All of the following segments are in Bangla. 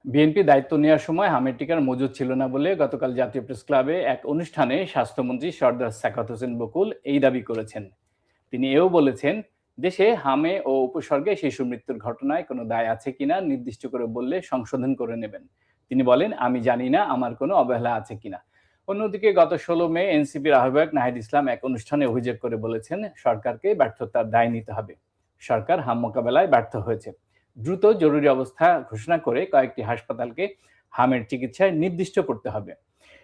বিএনপি দায়িত্ব নেওয়ার সময় হামের টিকার মজুদ ছিল না বলে গতকাল জাতীয় প্রেস ক্লাবে এক অনুষ্ঠানে স্বাস্থ্যমন্ত্রী সরদার সাখাওয়াত হোসেন বকুল এই দাবি করেছেন। তিনি এও বলেছেন, দেশে হামে ও উপসর্গে শিশু মৃত্যুর ঘটনায় কোনো দায় আছে কিনা নির্দিষ্ট করে বললে সংশোধন করে নেবেন। তিনি বলেন, আমি জানি না আমার কোনো অবহেলা আছে কিনা। অন্যদিকে গত 16 মে এনসিপির আহ্বায়ক নাহিদ ইসলাম এক অনুষ্ঠানে অভিযোগ করে বলেছেন, সরকারকে ব্যর্থতার দায় নিতে হবে। সরকার হাম মোকাবেলায় ব্যর্থ হয়েছে। দ্রুত জরুরি অবস্থা ঘোষণা করে কয়েকটি হাসপাতালকে হামের চিকিৎসায় নির্দিষ্ট করতে হবে।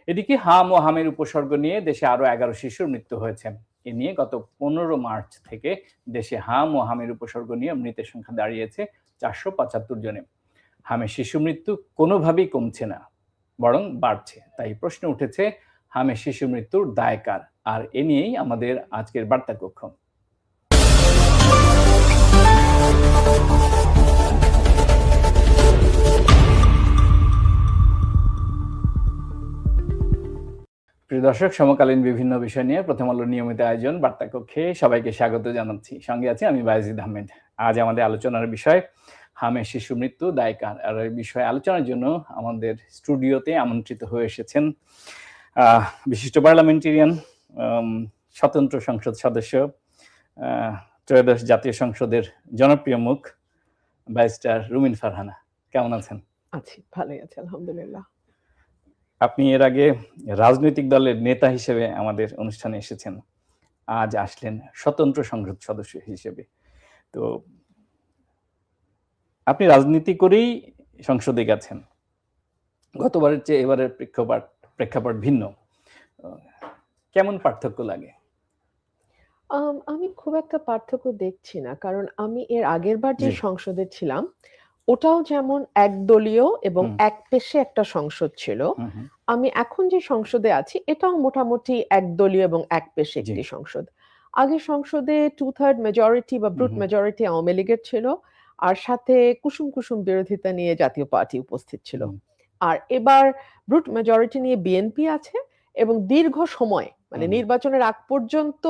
এদিকে হাম ও হামের উপসর্গ নিয়ে দেশে আরো 11 শিশুর মৃত্যু হয়েছে। এ নিয়ে গত 15 মার্চ থেকে দেশে হাম ও হামের উপসর্গ নিয়ে মৃতের সংখ্যা দাঁড়িয়েছে 475 জনে। হামের শিশু মৃত্যু কোনোভাবেই কমছে না, বরং বাড়ছে। তাই প্রশ্ন উঠেছে, হামের শিশু মৃত্যুর দায় কার? আর এ নিয়েই আমাদের আজকের বার্তা কক্ষ। প্রিয় দর্শক, সমকালীন বিভিন্ন বিষয় নিয়ে প্রথম আলোর নিয়মিত আয়োজন বার্তা কক্ষে সবাইকে স্বাগত জানাচ্ছি। সঙ্গে আছি আমি বায়েজিদ আহমেদ। আজ আমাদের আলোচনার বিষয় হামের শিশু মৃত্যু দায় কার। আর এই বিষয়ে আলোচনার জন্য আমাদের স্টুডিওতে আমন্ত্রিত হয়ে এসেছেন বিশিষ্ট পার্লামেন্টেরিয়ান, স্বতন্ত্র সংসদ সদস্য, ত্রয়োদশ জাতীয় সংসদের জনপ্রিয় মুখ ব্যারিস্টার রুমিন ফারহানা। কেমন আছেন? আছি, ভালোই আছি আলহামদুলিল্লাহ। আপনি এর আগে রাজনৈতিক দলের নেতা হিসেবে আমাদের অনুষ্ঠানে এসেছেন, আজ আসলেন স্বতন্ত্র সংসদ সদস্য হিসেবে। তো আপনি রাজনীতি করেই সংসদে গেছেন। গতবারের চেয়ে এবারের প্রেক্ষাপট ভিন্ন। কেমন পার্থক্য লাগে? আমি খুব একটা পার্থক্য দেখছি না, কারণ আমি এর আগের বার যে সংসদে ছিলাম ওটাও যেমন একদলীয় এবং একপেশে একটা সংসদ ছিল। আমি এখন যে সংসদে আছি এটাও মোটামুটি একদলীয় এবং একপেশে একটি সংসদ। আগে সংসদে 2/3 মেজরিটি বা ব্রুট মেজরিটি আওয়ামী লীগের ছিল, আর সাথে কুসুম কুসুম বিরোধিতা নিয়ে জাতীয় পার্টি উপস্থিত ছিল। আর এবার ব্রুট মেজরিটি নিয়ে বিএনপি আছে এবং দীর্ঘ সময় মানে নির্বাচনের আগ পর্যন্ত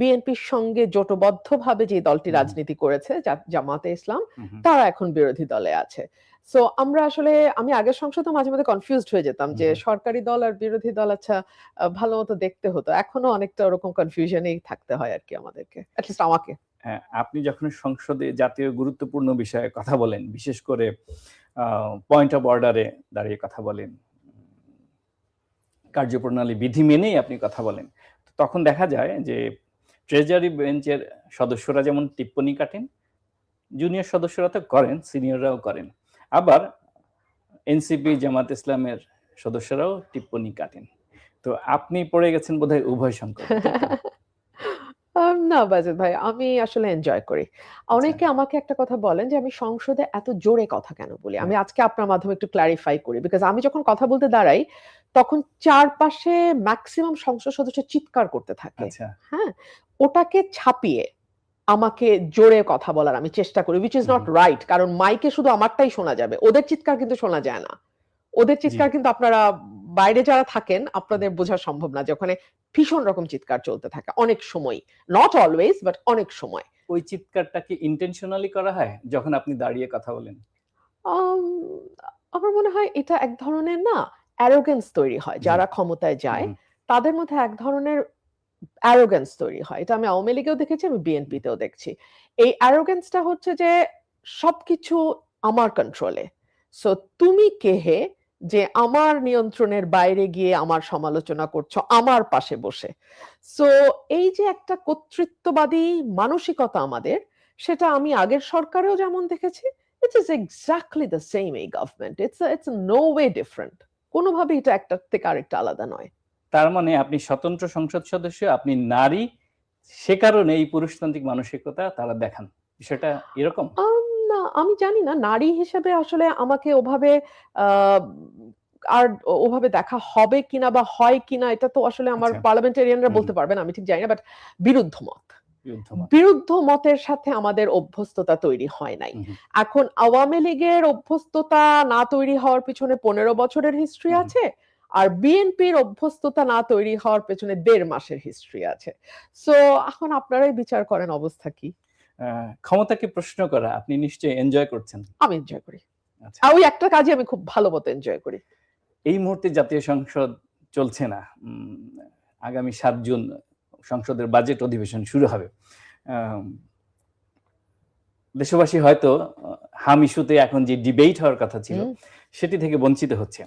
বিএনপির সঙ্গে জোটবদ্ধভাবে যে দলটি রাজনীতি করেছে জামাতে ইসলাম, তারা এখন বিরোধী দলে আছে। সো আমরা আসলে, আমি আগের সংসদে মাঝে মাঝে কনফিউজড হয়ে যেতাম যে সরকারি দল আর বিরোধী দল আচ্ছা ভালো মতো দেখতে হতো। এখনো অনেকটা ওরকম কনফিউশনেই থাকতে হয় আর কি আমাদেরকে, অ্যাটলিস্ট আমাকে। আপনি যখন সংসদে জাতীয় গুরুত্বপূর্ণ বিষয়ে কথা বলেন, বিশেষ করে পয়েন্ট অফ অর্ডারে দাঁড়িয়ে কথা বলেন, কার্যপ্রণালী বিধি মেনেই আপনি কথা বলেন, তখন দেখা যায় যে ট্রেজারি বেঞ্চের সদস্যরা যেমন টিপ্পনী কাটেন, জুনিয়র সদস্যরা তো করেন, সিনিয়ররাও করেন, আবার এনসিপি জামাত ইসলামের সদস্যরাও টিপ্পনী কাটেন। তো আপনি পড়ে গেছেন বোধহয় উভয় সংকট। না বাজেদ ভাই, আমি আসলে এনজয় করি। অনেকে আমাকে একটা কথা বলেন যে আমি সংসদে এত জোরে কথা কেন বলি। আমি আজকে আপনার মাধ্যমে একটু ক্লারিফাই করি, বিকজ আমি যখন কথা বলতে দাঁড়াই তখন চারপাশে ম্যাক্সিমাম সংসদ সদস্য চিৎকার করতে থাকে। হ্যাঁ, ওটাকে ছাপিয়ে আমাকে জোরে কথা বলার আমি চেষ্টা করি, which is not right, কারণ মাইকে শুধু আমারটাই শোনা যাবে, ওদের চিৎকার কিন্তু শোনা যায় না। ওদের চিৎকার কিন্তু আপনারা বাইরে যারা থাকেন আপনাদের বোঝা সম্ভব না, যে ওখানে ভীষণ রকম চিৎকার চলতে থাকে অনেক সময়, নট অলওয়েজ বাট অনেক সময়। ওই চিৎকারটা কি ইন্টেনশনালি করা হয় যখন আপনি দাঁড়িয়ে কথা বলেন? আমার মনে হয় এটা এক ধরনের না অ্যারোগেন্স তৈরি হয়, যারা ক্ষমতায় যায় তাদের মধ্যে এক ধরনের অ্যারোগেন্স তৈরি হয়। এটা আমি আওয়ামী লীগেও দেখেছি, আমি বিএনপিতেও দেখছি। এই অ্যারোগেন্সটা হচ্ছে যে সবকিছু আমার কন্ট্রোলে, সো তুমি কে হে যে আমার নিয়ন্ত্রণের বাইরে গিয়ে আমার সমালোচনা করছো আমার পাশে বসে। সো এই যে একটা কর্তৃত্ববাদী মানসিকতা আমাদের, সেটা আমি আগের সরকারেও যেমন দেখেছি, it is exactly the same এই government. It's no way different, কোনোভাবে এটা একটা থেকে আরেকটা আলাদা নয়। তার মানে আপনি স্বতন্ত্র সংসদ সদস্য, আপনি নারী, সে কারণে এই পুরুষতান্ত্রিক মানসিকতা তারা দেখান, বিষয়টা এরকম? না, আমি জানি না নারী হিসেবে আসলে আমাকে ওভাবে আর ওভাবে দেখা হবে কিনা বা হয় কিনা, এটা তো আসলে আমার পার্লামেন্টারিয়ানরা বলতে পারবেন, আমি ঠিক জানি না। বাট বিরুদ্ধ মতের সাথে আমাদের অভ্যস্ততা তৈরি হয় নাই। এখন আওয়ামী লীগের অভ্যস্ততা না তৈরি হওয়ার পিছনে 15 বছরের হিস্ট্রি আছে, আর বিএনপির অভ্যস্ততা না তৈরি হওয়ার পেছনে 1.5 মাসের হিস্ট্রি আছে। সো এখন আপনারাই বিচার করেন অবস্থা কি। ক্ষমতাকে প্রশ্ন করা আপনি নিশ্চয়ই এনজয় করছেন? আমি এনজয় করি। আচ্ছা, আর ওই একটা কাজই আমি খুব ভালো মতো এনজয় করি। এই মুহূর্তে জাতীয় সংসদ চলছে না, আগামী 7 জুন সংসদের বাজেট অধিবেশন শুরু হবে। দেশবাসী হয়তো হাম ইস্যুতে এখন যে ডিবেট হওয়ার কথা ছিল সেটি থেকে বঞ্চিত হচ্ছে।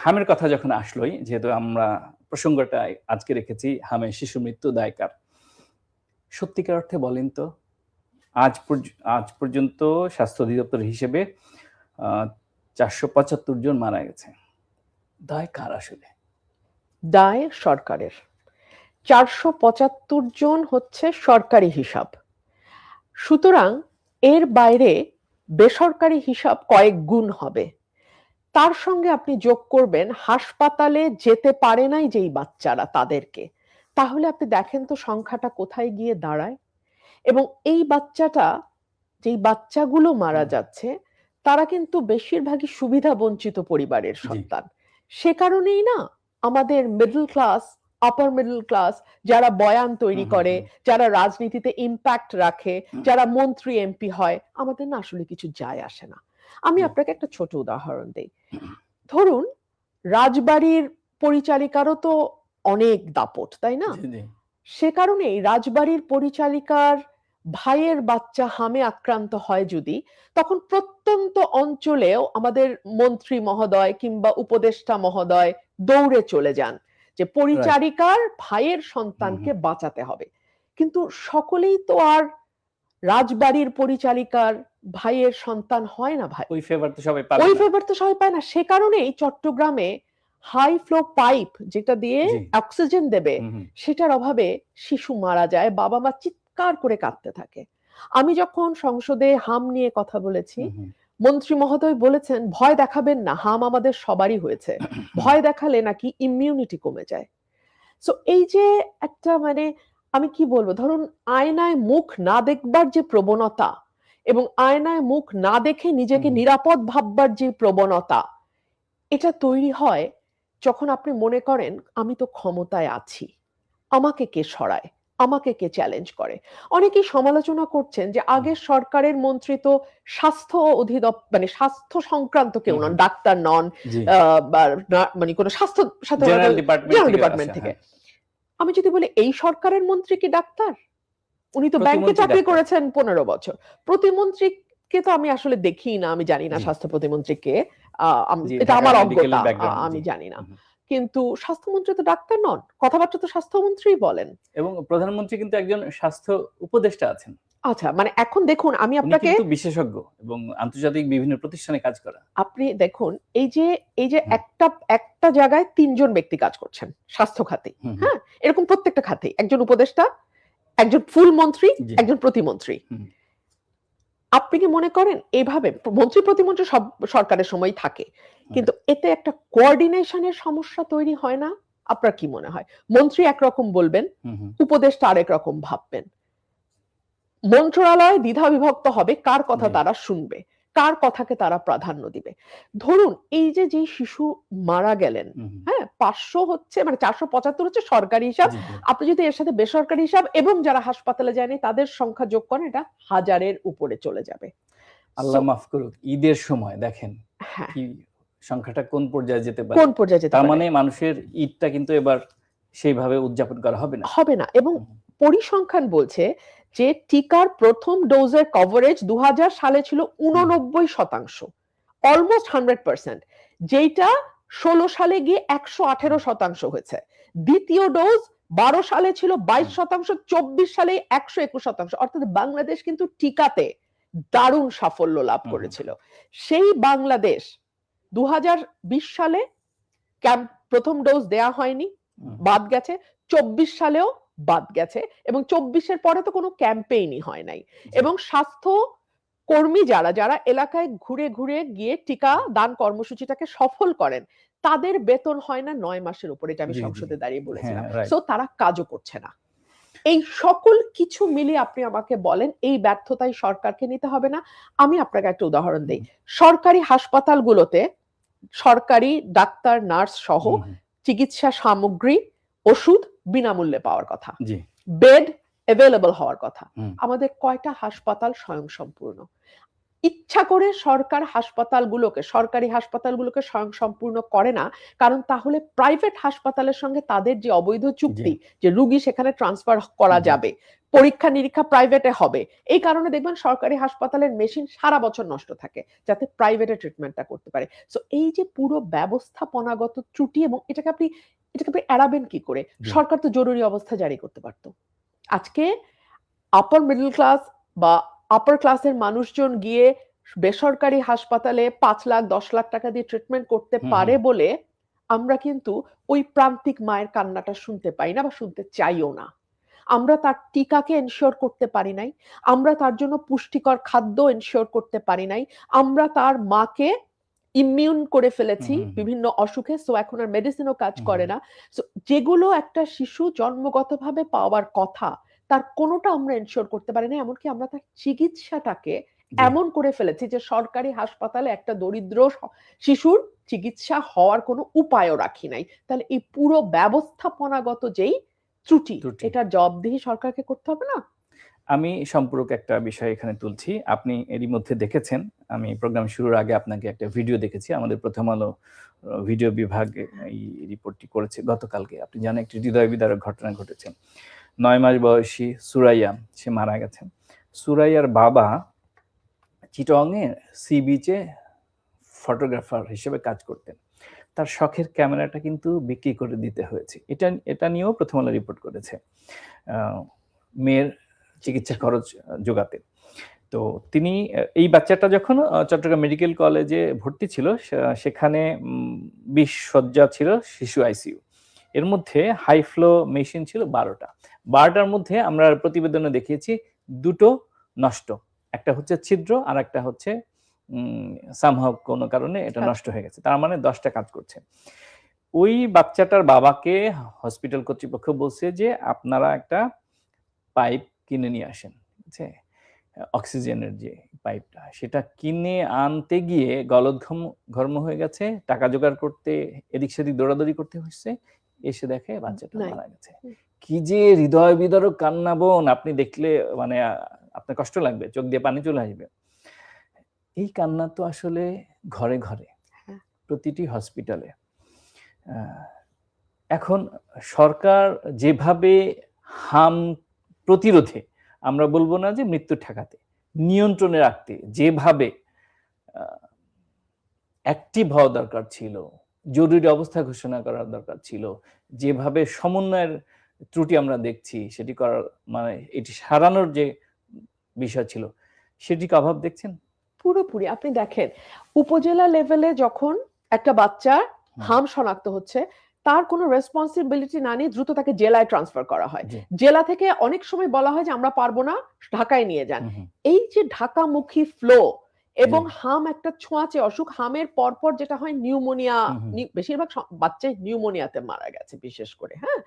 হামের কথা যখন আসলোই, যেহেতু আমরা প্রসঙ্গটা আজকে রেখেছি, হামের শিশু মৃত্যু দায় কার? সত্যিকার অর্থে বলেন তো, আজ পর্যন্ত স্বাস্থ্য অধিদপ্তর হিসেবে 475 জন মারা গেছে। দায় কার আসলে? দায় সরকারের। 475 জন হচ্ছে সরকারি হিসাব। সুতরাং এর বাইরে বেসরকারি হিসাব কয়েক গুণ হবে। তার সঙ্গে আপনি যোগ করবেন হাসপাতালে যেতে পারে নাই যেই বাচ্চারা, তাদেরকে। তাহলে আপনি দেখেন তো সংখ্যাটা কোথায় গিয়ে দাঁড়ায়। এবং এই যেই বাচ্চাগুলো মারা যাচ্ছে, তারা কিন্তু বেশিরভাগই সুবিধা বঞ্চিত পরিবারের সন্তান। সে কারণেই না আমাদের মিডল ক্লাস, আপার মিডল ক্লাস, যারা বয়ান তৈরি করে, যারা রাজনীতিতে ইম্প্যাক্ট রাখে, যারা মন্ত্রী এমপি হয়, আমাদের না আসলে কিছু যায় আসে না। আমি আপনাকে একটা ছোট উদাহরণ দেই। ধরুন, রাজবাড়ির পরিচারিকারও তো অনেক দাপট, তাই না? সে কারণেই রাজবাড়ির পরিচারিকার ভাইয়ের বাচ্চা হামে আক্রান্ত হয় যদি, তখন প্রত্যন্ত অঞ্চলেও আমাদের মন্ত্রী মহোদয় কিংবা উপদেষ্টা মহোদয় দৌড়ে চলে যান যে পরিচারিকার ভাইয়ের সন্তানকে বাঁচাতে হবে। কিন্তু সকলেই তো আর রাজবাড়ির পরিচারিকার ভাইয়ের সন্তান হয় না ভাই। ওই ফেভার তো সবাই পায় না। সে কারণেই চট্টগ্রামে হাই ফ্লো পাইপ যেটা দিয়ে অক্সিজেন দেবে, সেটার অভাবে শিশু মারা যায়, বাবা মা চিৎকার করে কাঁদতে থাকে। আমি যখন সংসদে হাম নিয়ে কথা বলেছি, মন্ত্রী মহোদয় বলেছেন, ভয় দেখাবেন না, হাম আমাদের সবারই হয়েছে, ভয় দেখালে নাকি ইমিউনিটি কমে যায়। সো এই যে একটা আমি কি বলবো, ধরুন আয়নায় মুখ না দেখবার যে প্রবণতা এবং আয়নায় মুখ না দেখে নিজেকে নিরাপদ ভাববার যে প্রবণতা, এটা তৈরি হয় যখন আপনি মনে করেন আমি তো ক্ষমতায় আছি, আমাকে কে সরায়, আমাকে কে চ্যালেঞ্জ করে। অনেকেই সমালোচনা করছেন যে আগের সরকারের মন্ত্রী তো স্বাস্থ্য অধিদপ্তর স্বাস্থ্য সংক্রান্ত কেউ নন, ডাক্তার নন, কোনো স্বাস্থ্য জেনারেল ডিপার্টমেন্ট থেকে। আমি যদি বলি এই সরকারের মন্ত্রী কি ডাক্তার? উনি তো ব্যাংকে চাকরি করেছেন 15 বছর। প্রতিমন্ত্রীকে তো আমি আসলে দেখি না, আমি জানি না স্বাস্থ্য প্রতিমন্ত্রীকে, এটা আমার অজ্ঞতা, আমি জানি না। কিন্তু স্বাস্থ্যমন্ত্রী তো ডাক্তার নন, কথাবার্তা তো স্বাস্থ্যমন্ত্রীই বলেন। এবং প্রধানমন্ত্রী কিন্তু একজন স্বাস্থ্য উপদেষ্টা আছেন। আচ্ছা, এখন দেখুন, আমি আপনাকে কিন্তু বিশেষজ্ঞ এবং আন্তর্জাতিক বিভিন্ন প্রতিষ্ঠানে কাজ করা। আপনি দেখুন, এই যে একটা জায়গায় 3 জন ব্যক্তি কাজ করছেন স্বাস্থ্য খাতে, হ্যাঁ, এরকম প্রত্যেকটা খাতে একজন উপদেষ্টা, একজন ফুল মন্ত্রী, একজন প্রতিমন্ত্রী। আপনি কি মনে করেন এইভাবে মন্ত্রী প্রতিমন্ত্রী সব সরকারের সময় থাকে, কিন্তু এতে একটা কোঅর্ডিনেশনের সমস্যা তৈরি হয় না? আপনার কি মনে হয়? মন্ত্রী একরকম বলবেন, উপদেষ্টা আরেক রকম ভাববেন, মন্ত্রণালয় দ্বিধা বিভক্ত হবে কার কথা তারা শুনবে, কার কথাকে তারা প্রাধান্য দিবে। ধরুন এই যে শিশু মারা গেলেন, হ্যাঁ, 500 হচ্ছে 475 হচ্ছে সরকারি হিসাব। আপনি যদি এর সাথে বেসরকারি হিসাব এবং যারা হাসপাতালে যায়নি তাদের সংখ্যা যোগ করেন, এটা 1000-এর উপরে চলে যাবে। আল্লাহ মাফ করুক, ঈদের সময় দেখেন কি সংখ্যাটা কোন পর্যায়ে যেতে পারে। তার মানে মানুষের ঈদটা কিন্তু এবার সেইভাবে উদযাপন করা হবে না। এবং পরিসংখ্যান বলছে যে টিকার প্রথম ডোজের কভারেজ 2000 সালে ছিল 89%, অলমোস্ট 100%, যেটা 16 সালে গিয়ে 118% হয়েছে। দ্বিতীয় ডোজ 12 সালে ছিল 22%, 24 সালে 121%। অর্থাৎ বাংলাদেশ কিন্তু টিকাতে দারুণ সাফল্য লাভ করেছিল। সেই বাংলাদেশ 2020 সালে প্রথম ডোজ দেয়া হয়নি, বাদ গেছে, 24 সালেও বাদ গেছে, এবং 24-এর পরে তো কোনো ক্যাম্পেইনই হয় নাই। এবং স্বাস্থ্য কর্মী যারা এলাকায় ঘুরে ঘুরে গিয়ে টিকা দান কর্মসূচিটাকে সফল করেন, তাদের বেতন হয় না 9 মাসের উপরে, এটা আমি সংসদে দাঁড়িয়ে বলেছিলাম। সো তারা কাজও করছে না। এই সকল কিছু মিলিয়ে আপনি আমাকে বলেন এই ব্যর্থতাই সরকারকে নিতে হবে না? আমি আপনাকে একটা উদাহরণ দেই। সরকারি হাসপাতালগুলোতে সরকারি ডাক্তার, নার্স সহ চিকিৎসা সামগ্রী, ওষুধ বিনামূল্যে পাওয়ার কথা, বেড অ্যাভেলেবল হওয়ার কথা। আমাদের কয়টা হাসপাতাল স্বয়ংসম্পূর্ণ? ইচ্ছা করে সরকারি হাসপাতালগুলোকে স্বয়ংসম্পূর্ণ করে না, কারণ তাহলে প্রাইভেট হাসপাতালের সঙ্গে তাদের যে অবৈধ চুক্তি, যে রুগী সেখানে ট্রান্সফার করা যাবে, পরীক্ষা নিরীক্ষা প্রাইভেটে হবে, এই কারণে দেখবেন সরকারি হাসপাতালের মেশিন সারা বছর নষ্ট থাকে যাতে প্রাইভেটে ট্রিটমেন্টটা করতে পারে। সো এই যে পুরো ব্যবস্থাপনাগত ত্রুটি, এবং এটাকে আপনি এড়াবেন কি করে? সরকার তো জরুরি অবস্থা জারি করতে পারতো। আজকে আপার মিডল ক্লাস বা আপার ক্লাসের মানুষজন গিয়ে বেসরকারি হাসপাতালে 5 লাখ 10 লাখ টাকা দিয়ে ট্রিটমেন্ট করতে পারে বলে আমরা কিন্তু ওই প্রান্তিক মায়ের কান্নাটা শুনতে পাই না বা শুনতে চাইও না। আমরা তার টিকাকে এনশিওর করতে পারি নাই, আমরা তার জন্য পুষ্টিকর খাদ্য এনশিওর করতে পারি নাই, আমরা তার মাকে ইমিউন করে ফেলেছি বিভিন্ন অসুখে, সো এখন আর মেডিসিনও কাজ করে না। সো যেগুলো একটা শিশু জন্মগতভাবে পাওয়ার কথা তার কোনোটা আমরা এনশিওর করতে পারি না। এমনকি আমরা তার চিকিৎসাটাকে এমন করে ফেলেছি যে সরকারি হাসপাতালে একটা দরিদ্র শিশুর চিকিৎসা হওয়ার কোনো উপায়ও রাখি নাই। তাহলে এই পুরো ব্যবস্থাপনাগত যেই ত্রুটি, এটার জবাবদিহি সরকারকে করতে হবে না? আমি সম্পূরক একটা বিষয় এখানে তুলছি। আপনি এরই মধ্যে দেখেছেন, আমি প্রোগ্রাম শুরুর আগে আপনাকে একটা ভিডিও দেখেছি, আমাদের প্রথম আলো ভিডিও বিভাগ এই রিপোর্টটি করেছে গতকালকে। আপনি জানেন একটি হৃদয় বিদারক ঘটনা ঘটেছে। 9 মাস বয়সী সুরাইয়া, সে মারা গেছেন। সুরাইয়ার বাবা চিটংয়ে সি বিচে ফটোগ্রাফার হিসেবে কাজ করতেন। তার শখের ক্যামেরাটা কিন্তু বিক্রি করে দিতে হয়েছে। এটা নিয়েও প্রথম আলো রিপোর্ট করেছে, মেয়ের চিকিৎসা খরচ জোগাতে। তো তিনি, এই বাচ্চাটা যখন চট্টগ্রাম মেডিকেল কলেজে ভর্তি ছিল, সেখানে 20 শয্যা ছিল শিশু আইসিইউ। এর মধ্যে হাই ফ্লো মেশিন ছিল 12টার মধ্যে আমরা প্রতিবেদনে দেখিয়েছি 2টো নষ্ট, একটা হচ্ছে ছিদ্র আর একটা হচ্ছে সামহাউ কোনো কারণে এটা নষ্ট হয়ে গেছে। তার মানে 10টা কাজ করছে। ওই বাচ্চাটার বাবাকে হসপিটাল কর্তৃপক্ষ বলছে যে আপনারা একটা পাইপ কিনে নিয়ে আসেন, বুঝছে, অক্সিজেনের যে পাইপটা, সেটা কিনে আনতে গিয়ে গলদঘর্ম হয়ে গেছে, টাকা জোগাড় করতে এদিক সেদিক দৌড়াদৌড়ি করতে হচ্ছে, এসে দেখে বাচ্চাটা মারা গেছে। কি যে হৃদয় বিদারক কান্না বোন, আপনি দেখলে মানে আপনার কষ্ট লাগবে, চোখ দিয়ে পানি চলে আসবে। এই কান্না তো আসলে ঘরে ঘরে, প্রতিটি হসপিটালে। এখন সরকার যেভাবে হাম প্রতিরোধে, আমরা বলবো না যে মৃত্যু ঠেকাতে, নিয়ন্ত্রণে রাখতে যেভাবে অ্যাক্টিভ হওয়া দরকার ছিল, জরুরি অবস্থা ঘোষণা করার দরকার ছিল, যেভাবে সমন্বয়ের ত্রুটি আমরা দেখছি সেটি করার, মানে এটি সারানোর যে বিষয় ছিল, সেটিকে অভাব দেখছেন পুরোপুরি। আপনি দেখেন উপজেলা লেভেলে যখন একটা বাচ্চা হাম শনাক্ত হচ্ছে, তার কোনো রেসপন্সিবিলিটি না নিয়ে দ্রুত তাকে জেলায় ট্রান্সফার করা হয়। জেলা থেকে অনেক সময় বলা হয় যে আমরা পারবো না, ঢাকায় নিয়ে যান। এই যে ঢাকামুখী ফ্লো, এবং হাম একটা ছোঁয়াচে অসুখ, হামের পরপর যেটা হয় নিউমোনিয়া, বেশিরভাগ বাচ্চাই নিউমোনিয়াতে মারা গেছে বিশেষ করে, হ্যাঁ।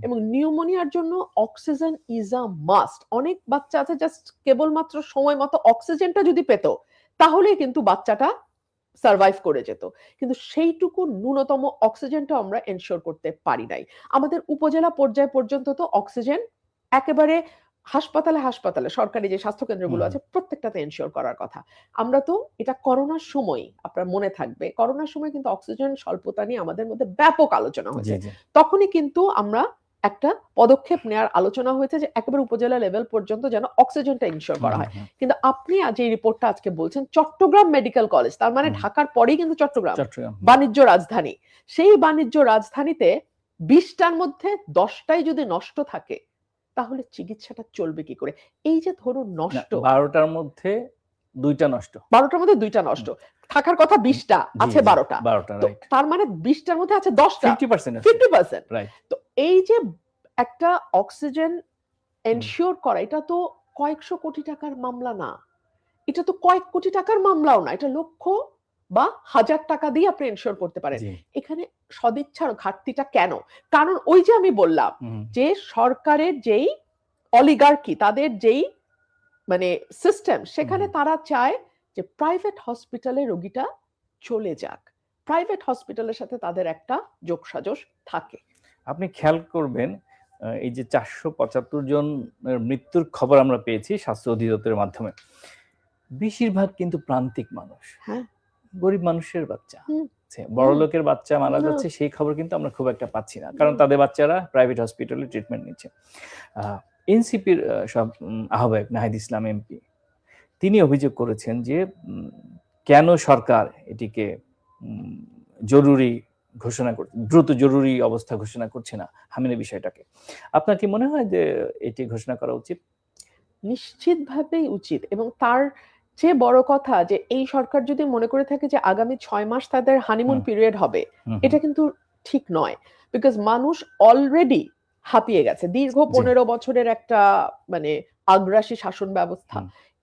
এবং নিউমোনিয়ার জন্য অক্সিজেন ইজ আ মাস্ট। অনেক বাচ্চা আছে জাস্ট কেবলমাত্র সময় মতো অক্সিজেনটা যদি পেত তাহলে কিন্তু বাচ্চাটা সার্ভাইভ করে যেত, কিন্তু সেইটুকু ন্যূনতম অক্সিজেনটা আমরা এনশিওর করতে পারি নাই। আমাদের উপজেলা পর্যায় পর্যন্ত তো অক্সিজেন একেবারে হাসপাতালে সরকারি যে স্বাস্থ্য কেন্দ্রগুলো আছে প্রত্যেকটাতে এনশিওর করার কথা। আমরা তো এটা করোনার সময়, আপনার মনে থাকবে করোনার সময় কিন্তু অক্সিজেন স্বল্পতা নিয়ে আমাদের মধ্যে ব্যাপক আলোচনা হয়েছে। তখনই কিন্তু আমরা একটা পদক্ষেপ নেওয়ার আলোচনা হয়েছে যে একেবারে উপজেলা লেভেল পর্যন্ত যেন অক্সিজেনটা ইনশিওর করা হয়। কিন্তু আপনি আজ এই রিপোর্টটা আজকে বলছেন চট্টগ্রাম মেডিকেল কলেজ, তার মানে ঢাকার পরেই কিন্তু চট্টগ্রাম বাণিজ্য রাজধানী। সেই বাণিজ্য রাজধানীতে 20টার মধ্যে 10টাই যদি নষ্ট থাকে তাহলে চিকিৎসাটা চলবে কি করে? এই যে ধরুন নষ্ট, 12টার মধ্যে 2টা নষ্ট, 12টার মধ্যে 2টা নষ্ট, থাকার কথা 20টা, আছে 12টা। তার মানে 20টার মধ্যে আছে 10টা, 50%। তো এই যে একটা অক্সিজেন এনশিওর করা, এটা তো কয়েকশো কোটি টাকার মামলা না, এটা তো কয়েক কোটি টাকার মামলাও না, এটা লক্ষ বা হাজার টাকা দিয়ে আপনি এনশিওর করতে পারেন। এখানে সদিচ্ছার ঘাটতিটা কেন? কারণ ওই যে আমি বললাম যে সরকারের যেই অলিগার্কি, তাদের যেই মানে সিস্টেম, সেখানে তারা চায় যে প্রাইভেট হসপিটালে রোগীটা চলে যাক, প্রাইভেট হসপিটালের সাথে তাদের একটা যোগসাজশ থাকে। আপনি খেয়াল করবেন এই যে 475 জন মৃত্যুর খবর আমরা পেয়েছি স্বাস্থ্য অধিদপ্তরের মাধ্যমে, বেশিরভাগ কিন্তু প্রান্তিক মানুষ, হ্যাঁ, গরিব মানুষের বাচ্চা, হুম, বড় লোকের বাচ্চা মারা না, যাচ্ছে সেই খবর কিন্তু আমরা খুব একটা পাচ্ছি না, কারণ তাদের বাচ্চারা প্রাইভেট হসপিটালে ট্রিটমেন্ট নিচ্ছে। এনসিপির সব আহ্বায়ক নাহিদ ইসলাম এমপি তিনি অভিযোগ করেছেন যে কেন সরকার এটিকে জরুরি ঘোষণা করছে, দ্রুত জরুরি অবস্থা ঘোষণা করছে না হামিনের বিষয়টাকে। আপনার কি মনে হয় যে এটি ঘোষণা করা উচিত? নিশ্চিতভাবেই উচিত। এবং তার চেয়ে বড় কথা যে এই সরকার যদি মনে করে থাকে যে আগামী 6 মাস তাদের হানিমুন পিরিয়ড হবে, এটা কিন্তু ঠিক নয়। বিকজ মানুষ অলরেডি হাঁপিয়ে গেছে। দীর্ঘ 15 বছরের একটা মানে আগ্রাসী শাসন ব্যবস্থা,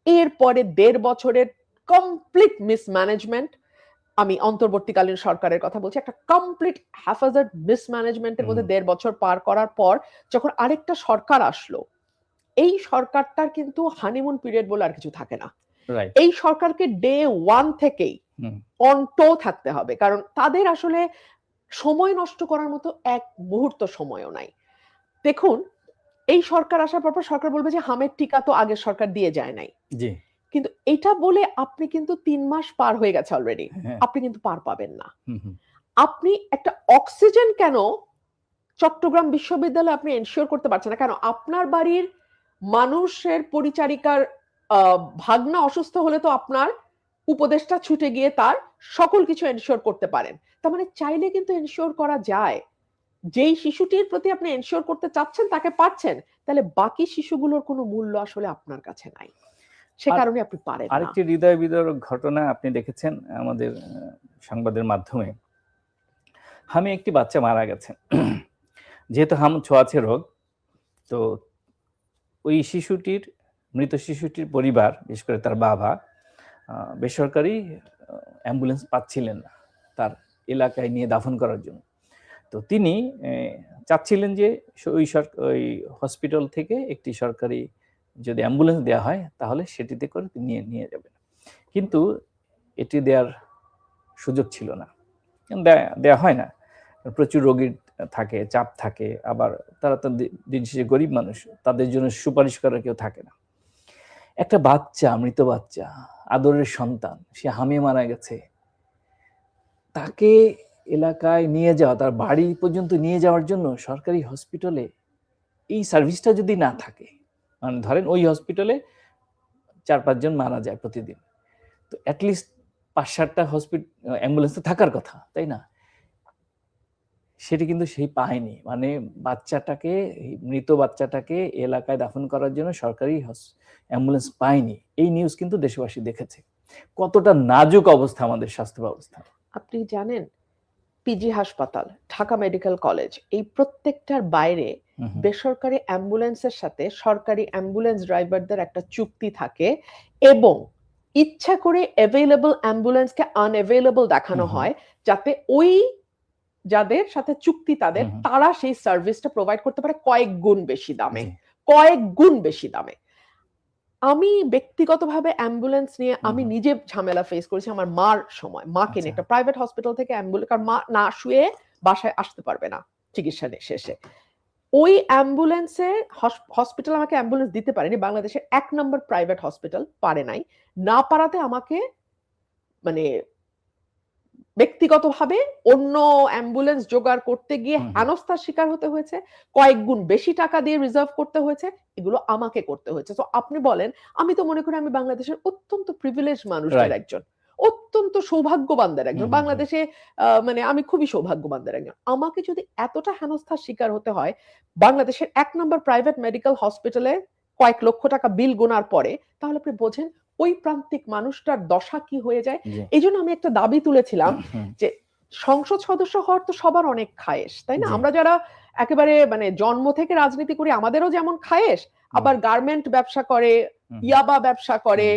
এরপরে 1.5 বছরের কমপ্লিট মিসম্যানেজমেন্ট। আমি অন্তর্বর্তীকালীন সরকারের কথা বলছি, একটা কমপ্লিট হ্যাফাজার্ড মিসম্যানেজমেন্টের মধ্যে 1.5 বছর পার করার পর যখন আরেকটা সরকার আসলো, এই সরকারটার কিন্তু হানিমুন পিরিয়ড বলে আর কিছু থাকে না। এই সরকারকে ডে 1 থেকেই অন টো থাকতে হবে, কারণ তাদের আসলে সময় নষ্ট করার মতো এক মুহূর্ত সময়ও নাই। দেখুন, এই সরকার আসার পর সরকার বলবে যে হামের টিকা তো আগের সরকার দিয়ে যায় নাই, কিন্তু এটা বলে আপনি কিন্তু 3 মাস পার হয়ে গেছে অলরেডি, আপনি কিন্তু পার পাবেন না। আপনি একটা অক্সিজেন কেন চট্টগ্রাম বিশ্ববিদ্যালয়ে আপনি এনশিওর করতে পারছেন না? কেন আপনার বাড়ির মানুষের পরিচারিকার ভাগনা অসুস্থ হলে তো আপনার উপদেষ্টা ছুটে গিয়ে তার সকল কিছু এনশিওর করতে পারেন। তার মানে চাইলে কিন্তু এনশিওর করা যায়। যেই শিশুটির প্রতি আপনি এনশিওর করতে চাচ্ছেন তাকে পাচ্ছেন, তাহলে বাকি শিশুগুলোর কোনো মূল্য আসলে আপনার কাছে নাই, সে কারণে আপনি পারেন না। আরেকটি হৃদয় বিদারক ঘটনা আপনি দেখেছেন আমাদের সংবাদের মাধ্যমে, হামে একটি বাচ্চা মারা গেছে। যেহেতু হাম ছোঁয়াচে রোগ, তো ওই শিশুটির, মৃত শিশুটির পরিবার, বিশেষ করে তার বাবা, বেসরকারি অ্যাম্বুলেন্স পাচ্ছিলেন না তার এলাকায় নিয়ে দাফন করার জন্য। তো তিনি চাচ্ছিলেন যে ওই হসপিটাল থেকে একটি সরকারি যদি অ্যাম্বুলেন্স দেওয়া হয় তাহলে সেটিতে করে নিয়ে যাবেন, কিন্তু এটি দেওয়ার সুযোগ ছিল না, দেওয়া হয় না, প্রচুর রোগীর থাকে, চাপ থাকে, আবার তারা তো দিন শেষে গরিব মানুষ, তাদের জন্য সুপারিশ করার কেউ থাকে না। একটা বাচ্চা, মৃত বাচ্চা, আদরের সন্তান, সে হামে মারা গেছে, তাকে এলাকায় নিয়ে যাওয়া, তার বাড়ি পর্যন্ত নিয়ে যাওয়ার জন্য সরকারি হসপিটালে এই সার্ভিসটা যদি না থাকে, মানে ধরেন ওই হসপিটালে 4-5 জন মারা যায় প্রতিদিন, তো অ্যাটলিস্ট 5-7টা অ্যাম্বুলেন্স থাকার কথা, তাই না? সেটি কিন্তু সেই পায়নি। মানে বাচ্চাটাকে, মৃত বাচ্চাটাকে এলাকায় দাফন করার জন্য সরকারি অ্যাম্বুলেন্স পায়নি। এই নিউজ কিন্তু দেশবাসী দেখেছে। কতটা নাজুক অবস্থা আমাদের স্বাস্থ্য ব্যবস্থা। আপনি জানেন, পিজি হাসপাতাল, ঢাকা মেডিকেল কলেজ, এই প্রত্যেকটার বাইরে বেসরকারি অ্যাম্বুলেন্সের সাথে সরকারি অ্যাম্বুলেন্স ড্রাইভারদের একটা চুক্তি থাকে, এবং ইচ্ছা করে অ্যাভেলেবল অ্যাম্বুলেন্সকে আনঅ্যাভেলেবল দেখানো হয়, যাতে ওই যাদের সাথে চুক্তি তারা সেই সার্ভিসটা প্রোভাইড করতে পারে কয়েক গুণ বেশি দামে। আমি ব্যক্তিগতভাবে অ্যাম্বুলেন্স নিয়ে আমি নিজে ঝামেলা ফেস করেছি আমার মার সময়। মাকে নিয়ে একটা প্রাইভেট হসপিটাল থেকে অ্যাম্বুলেন্স, কারণ মা না শুয়ে বাসায় আসতে পারবে না চিকিৎসা শেষে। ওই অ্যাম্বুলেন্সে, হসপিটাল আমাকে অ্যাম্বুলেন্স দিতে পারেনি, বাংলাদেশের 1 নম্বর প্রাইভেট হসপিটাল পারে নাই, না পারাতে আমাকে মানে ব্যক্তিগতভাবে অন্য অ্যাম্বুলেন্স জোগাড় করতে গিয়ে হেনস্থার শিকার হতে হয়েছে, কয়েক গুণ বেশি টাকা দিয়ে রিজার্ভ করতে হয়েছে, এগুলো আমাকে করতে হয়েছে। তো আপনি বলেন, আমি তো মনে করি আমি বাংলাদেশের অত্যন্ত প্রিভিলেজ মানুষদের একজন, অত্যন্ত সৌভাগ্যবানদের একজন। বাংলাদেশে মানে আমি খুবই সৌভাগ্যবানদের একজন। আমাকে যদি এতটা হেনস্থার শিকার হতে হয় বাংলাদেশের 1 নম্বর প্রাইভেট মেডিকেল হসপিটালে কয়েক লক্ষ টাকা বিল গোনার পরে, তাহলে আপনি বোঝেন ওই প্রান্তিক মানুষটার দশা কি হয়ে যায়। এই জন্য আমি একটা দাবি তুলেছিলাম যে সংসদ সদস্য হওয়ার তো সবার অনেক খায়েশ, তাই না? আমরা যারা একেবারে মানে জন্ম থেকে রাজনীতি করি, আমাদেরও যেমন খায়েশ, আবার গার্মেন্ট ব্যবসা করে, ইয়াবা ব্যবসা করে,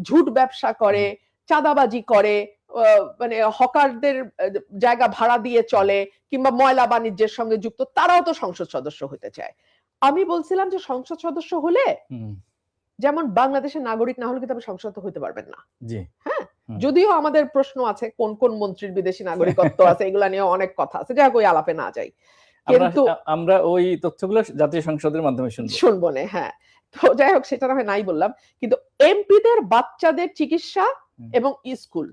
ঝুট ব্যবসা করে, চাঁদাবাজি করে, মানে হকারদের জায়গা ভাড়া দিয়ে চলে, কিংবা ময়লা বাণিজ্যের সঙ্গে যুক্ত, তারাও তো সংসদ সদস্য হতে চায়। আমি বলছিলাম যে সংসদ সদস্য হলে যেমন বাংলাদেশের নাগরিক না হলে কিন্তু আপনি সংসদ হতে পারবেন না। হ্যাঁ, যদিও আমাদের প্রশ্ন আছে কোন কোন মন্ত্রীর বিদেশি নাগরিকত্ব আছে, এগুলা নিয়ে অনেক কথা আছে, যা কই আলাপে না যাই। কিন্তু আমরা ওই তথ্যগুলো জাতীয় সংসদের মাধ্যমে শুনবো না। হ্যাঁ, তো যাই হোক, সেটা আমি নাই বললাম, কিন্তু এমপিদের বাচ্চাদের চিকিৎসা এবং স্কুল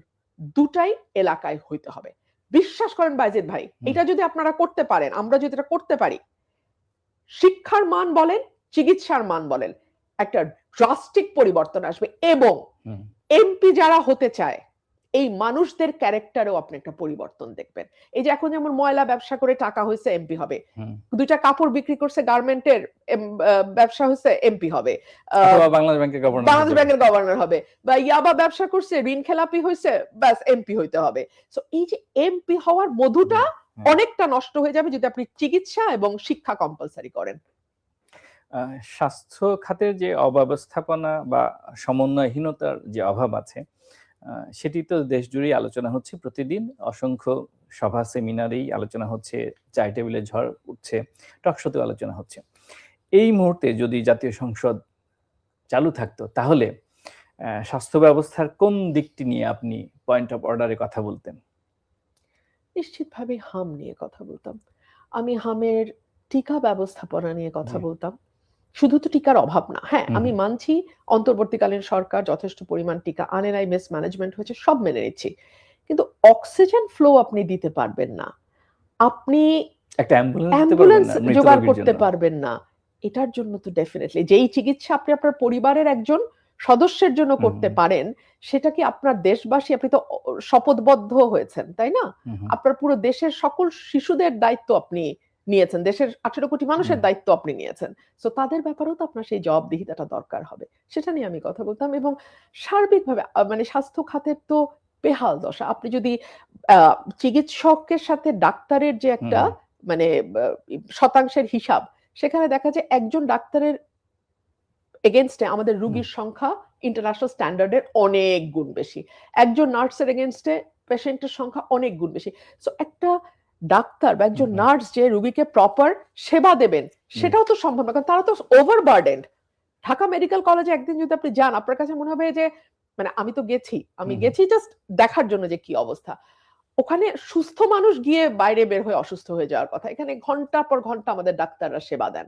দুটাই এলাকায় হইতে হবে। বিশ্বাস করেন বাইজিদ ভাই, এটা যদি আপনারা করতে পারেন, আমরা যদি এটা করতে পারি, শিক্ষার মান বলেন, চিকিৎসার মান বলেন, একটা ড্রাস্টিক পরিবর্তন আসবে। এবং এমপি যারা হতে চায়, এই মানুষদের ক্যারেক্টারেও আপনি একটা পরিবর্তন দেখবেন। এই যে এখন যেমন ময়লা ব্যবসা করে টাকা হয়েছে, এমপি হবে। দুইটা কাপড় বিক্রি করছে, গার্মেন্টের ব্যবসা হয়েছে, এমপি হবে। বাংলাদেশ ব্যাংকের গভর্নর হবে। বা ইয়াবা ব্যবসা করছে, ঋণ খেলাপি হয়েছে, ব্যাস এমপি হইতে হবে। সো এই যে এমপি হওয়ার মধুটা অনেকটা নষ্ট হয়ে যাবে যদি আপনি চিকিৎসা এবং শিক্ষা কম্পালসারি করেন। স্বাস্থ্য খাতের যে অব্যবস্থাপনা বা সমন্বয়হীনতার যে অভাব আছে, সেটি তো দেশ জুড়েই আলোচনা হচ্ছে প্রতিদিন। অসংখ্য সভা সেমিনারেই আলোচনা হচ্ছে, চায় টেবিলে ঝড় উঠছে, টকশোতেও আলোচনা হচ্ছে। এই মুহূর্তে যদি জাতীয় সংসদ চালু থাকতো, তাহলে স্বাস্থ্য ব্যবস্থার কোন দিকটি নিয়ে আপনি পয়েন্ট অফ অর্ডারে কথা বলতেন? নিশ্চিতভাবে হাম নিয়ে কথা বলতাম। আমি হামের টিকা ব্যবস্থাপনা নিয়ে কথা বলতাম। শুধু তো টিকার অভাব না। হ্যাঁ, আমি মানছি অন্তর্বর্তীকালীন সরকার যথেষ্ট পরিমাণ টিকা আনে নাই, মিসম্যানেজমেন্ট হয়েছে, সব মেনে নিচ্ছি। কিন্তু অক্সিজেন ফ্লো আপনি দিতে পারবেন না, আপনি একটা অ্যাম্বুলেন্স জোগাড় করতে পারবেন না। এটার জন্য তো ডেফিনেটলি যেই চিকিৎসা আপনি আপনার পরিবারের একজন সদস্যের জন্য করতে পারেন, সেটা কি আপনার দেশবাসী, আপনি তো শপথবদ্ধ হয়েছেন, তাই না? আপনার পুরো দেশের সকল শিশুদের দায়িত্ব আপনি নিয়েছেন, দেশের 18 কোটি মানুষের দায়িত্ব আপনি নিয়েছেন। সো তাদের ব্যাপারেও তো আপনার সেই জবাবদিহিতাটা দরকার হবে। সেটা নিয়ে আমি কথা বলতাম। এবং সার্বিকভাবে মানে স্বাস্থ্য খাতের তো বেহাল দশা। আপনি যদি চিকিৎসকের সাথে ডাক্তারের যে একটা মানে শতাংশের হিসাব, সেখানে দেখা যায় একজন ডাক্তারের এগেইনস্টে আমাদের রোগীর সংখ্যা ইন্টারন্যাশনাল স্ট্যান্ডার্ডের অনেক গুণ বেশি। একজন নার্সের এগেইনস্টে পেশেন্টের সংখ্যা অনেক গুণ বেশি। সো একটা ডাক্তার বা একজন নার্স যে রোগীকে প্রপার সেবা দেবেন, সেটাও তো সম্ভব না, কারণ তারা তো ওভারবার্ডেন্ড। ঢাকা মেডিকেল কলেজে একদিন যদি আপনি যান, আপনার কাছে মনে হবে যে মানে আমি গেছি জাস্ট দেখার জন্য যে কি অবস্থা। ওখানে সুস্থ মানুষ গিয়ে বাইরে বের হয়ে অসুস্থ হয়ে যাওয়ার কথা। এখানে ঘন্টার পর ঘন্টা আমাদের ডাক্তাররা সেবা দেন,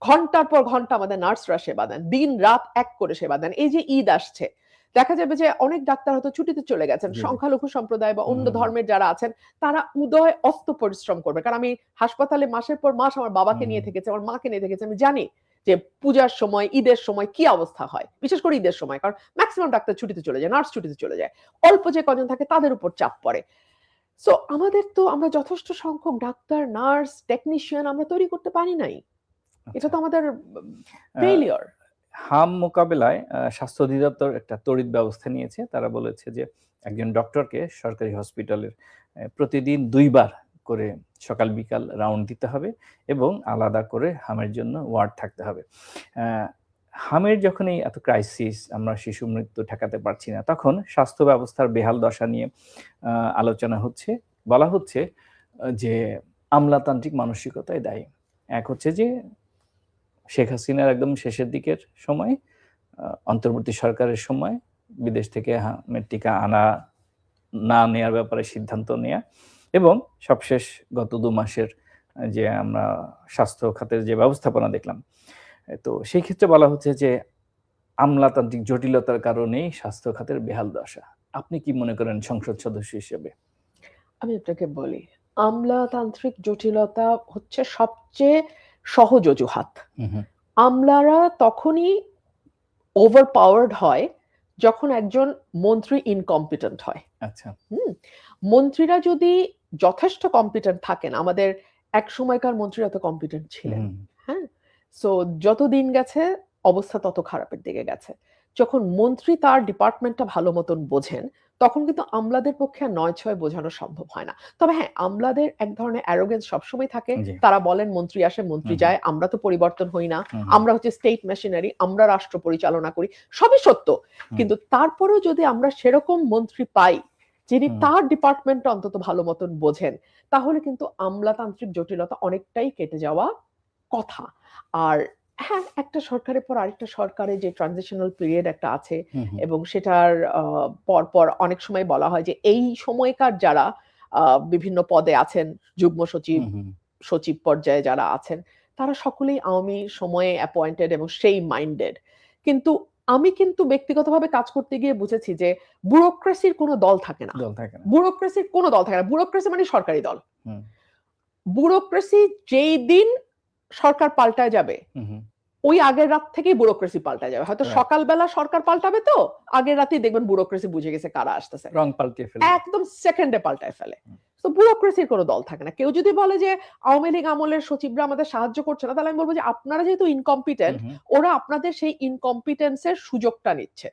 ঘন্টার পর ঘন্টা আমাদের নার্সরা সেবা দেন, দিন রাত এক করে সেবা দেন। এই যে ঈদ আসছে, দেখা যাবে যে অনেক ডাক্তার হয়তো ছুটিতে চলে গেছেন, সংখ্যালঘু সম্প্রদায় বা অন্য ধর্মের যারা আছেন, তারা উদয় অস্ত পরিশ্রম করবে। কারণ আমি হাসপাতালে মাসের পর মাস আমার বাবাকে নিয়ে থেকেছি, আমার মাকে নিয়ে থেকেছি, আমি জানি যে পূজার সময়, ঈদের সময় কি অবস্থা হয়, বিশেষ করে ঈদের সময়, কারণ ম্যাক্সিমাম ডাক্তার ছুটিতে চলে যায়, নার্স ছুটিতে চলে যায়, অল্প যে কজন থাকে তাদের উপর চাপ পড়ে। সো আমরা যথেষ্ট সংখ্যক ডাক্তার, নার্স, টেকনিশিয়ান আমরা তৈরি করতে পারি নাই। এটা তো আমাদের ফেইলিওর। হাম মোকাবেলায় স্বাস্থ্য অধিদপ্তর একটা তড়িৎ ব্যবস্থা নিয়েছে। তারা বলেছে যে একজন ডক্টরকে সরকারি হসপিটালের প্রতিদিন 2 বার করে সকাল বিকাল রাউন্ড দিতে হবে এবং আলাদা করে হামের জন্য ওয়ার্ড থাকতে হবে। হামের যখন এই এত ক্রাইসিস, আমরা শিশু মৃত্যু ঠেকাতে পারছি না, তখন স্বাস্থ্য ব্যবস্থার বেহাল দশা নিয়ে আলোচনা হচ্ছে। বলা হচ্ছে যে আমলাতান্ত্রিক মানসিকতায় দায়ী। এক হচ্ছে যে শেখ হাসিনার একদম শেষের দিকের সময়, অন্তর্বর্তী সরকারের সময় বিদেশ থেকে হামের টিকা আনা না নেওয়ার ব্যাপারে সিদ্ধান্ত নেয়া, এবং সবশেষ গত 2 মাসের যে আমরা স্বাস্থ্য খাতের যে ব্যবস্থাপনা দেখলাম। তো সেই ক্ষেত্রে বলা হচ্ছে যে আমলাতান্ত্রিক জটিলতার কারণেই স্বাস্থ্য খাতের বেহাল দশা। আপনি কি মনে করেন সংসদ সদস্য হিসেবে? আমি আপনাকে বলি, আমলাতান্ত্রিক জটিলতা হচ্ছে সবচেয়ে সহজ অজুহাত। আমলারা তখনই ওভারপাওয়ার্ড হয় যখন একজন মন্ত্রী ইনকম্পিটেন্ট হয়। আচ্ছা। মন্ত্রীরা যদি যথেষ্ট কম্পিটেন্ট থাকেন, আমাদের এক সময়কার মন্ত্রীরা তো কম্পিটেন্ট ছিলেন, হ্যাঁ, সো যত দিন গেছে অবস্থা তত খারাপের দিকে গেছে। যখন মন্ত্রী তার ডিপার্টমেন্টটা ভালো মতন বোঝেন, তখন কিন্তু আমলাদের পক্ষে আর 9-6 বোঝানো সম্ভব হয় না। তবে হ্যাঁ, আমলাদের এক ধরনের অ্যারোগেন্স সবসময় থাকে। তারা বলেন মন্ত্রী আসে মন্ত্রী যায়, আমরা তো পরিবর্তন হই না, আমরা হচ্ছে স্টেট মেশিনারি, আমরা রাষ্ট্র পরিচালনা করি, সবই সত্য। কিন্তু তারপরেও যদি আমরা সেরকম মন্ত্রী পাই যিনি তার ডিপার্টমেন্টটা অন্তত ভালো মতন বোঝেন, তাহলে কিন্তু আমলাতান্ত্রিক জটিলতা অনেকটাই কেটে যাওয়া কথা। আর হ্যাঁ, একটা সরকারের পর আরেকটা সরকারে যে ট্রানজিশনাল পিরিয়ড একটা আছে, এবং সেটার পর অনেক সময় বলা হয় যে এই সময়কার যারা বিভিন্ন পদে আছেন, যুগ্ম সচিব, সচিব পর্যায়ে যারা আছেন তারা সকলেই আওয়ামী সময়ে অ্যাপয়েন্টেড এবং সেই মাইন্ডেড। কিন্তু আমি কিন্তু ব্যক্তিগতভাবে কাজ করতে গিয়ে বুঝেছি যে ব্যুরোক্রেসির কোনো দল থাকে না। ব্যুরোক্রেসির কোনো দল থাকে না। ব্যুরোক্রেসি মানে সরকারি দল। ব্যুরোক্রেসি যেই দিন সরকার পাল্টায় যাবে ওই আগের রাত থেকেই ব্যুরোক্রেসি পাল্টা যাবে। হয়তো সকালবেলা সরকার পাল্টাবে, তো আগের রাতেই দেখবেন ব্যুরোক্রেসি বুঝে গেছে কারা আসতেছে, রং পাল্টিয়ে ফেলে, একদম সেকেন্ডে পাল্টায় ফেলে। তো ব্যুরোক্রেসির কোনো দল থাকে না। কেউ যদি বলে যে আওয়ামী লীগ আমলের সচিবরা আমাদের সাহায্য করছে না, তাহলে আমি বলবো যে আপনারা যেহেতু ইনকম্পিটেন্ট, ওরা আপনাদের সেই ইনকম্পিটেন্সের সুযোগটা নিচ্ছে।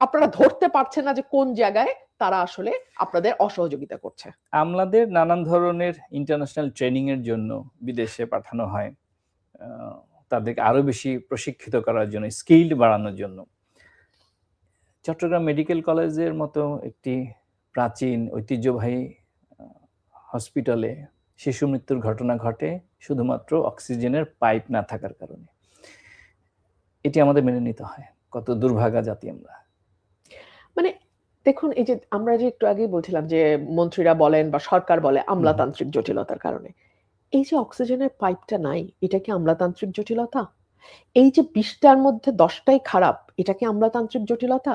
আপনারা ধরতে পারছেন না যে কোন জায়গায় তারা আসলে আপনাদের অসহযোগিতা করছে। আমলাদের নানান ধরনের ইন্টারন্যাশনাল ট্রেনিং এর জন্য বিদেশে পাঠানো হয়, তাদেরকে আরো বেশি প্রশিক্ষিত করার জন্য, স্কিল বাড়ানোর জন্য। চট্টগ্রাম মেডিকেল কলেজের মতো একটি প্রাচীন ঐতিহ্যবাহী হসপিটালে শিশু মৃত্যুর ঘটনা ঘটে শুধুমাত্র অক্সিজেনের পাইপ না থাকার কারণে। এটি আমাদের মেনে নিতে হয়। কত দুর্ভাগা জাতি আমরা। মানে দেখুন, এই যে আমরা যে একটু আগেই বলছিলাম যে মন্ত্রীরা বলেন বা সরকার বলে আমলাতান্ত্রিক জটিলতার কারণে, এই যে অক্সিজেনের পাইপটা নাই, এটা কি আমলাতান্ত্রিক জটিলতা? এই যে 20টার মধ্যে 10টাই খারাপ, এটা কি আমলাতান্ত্রিক জটিলতা?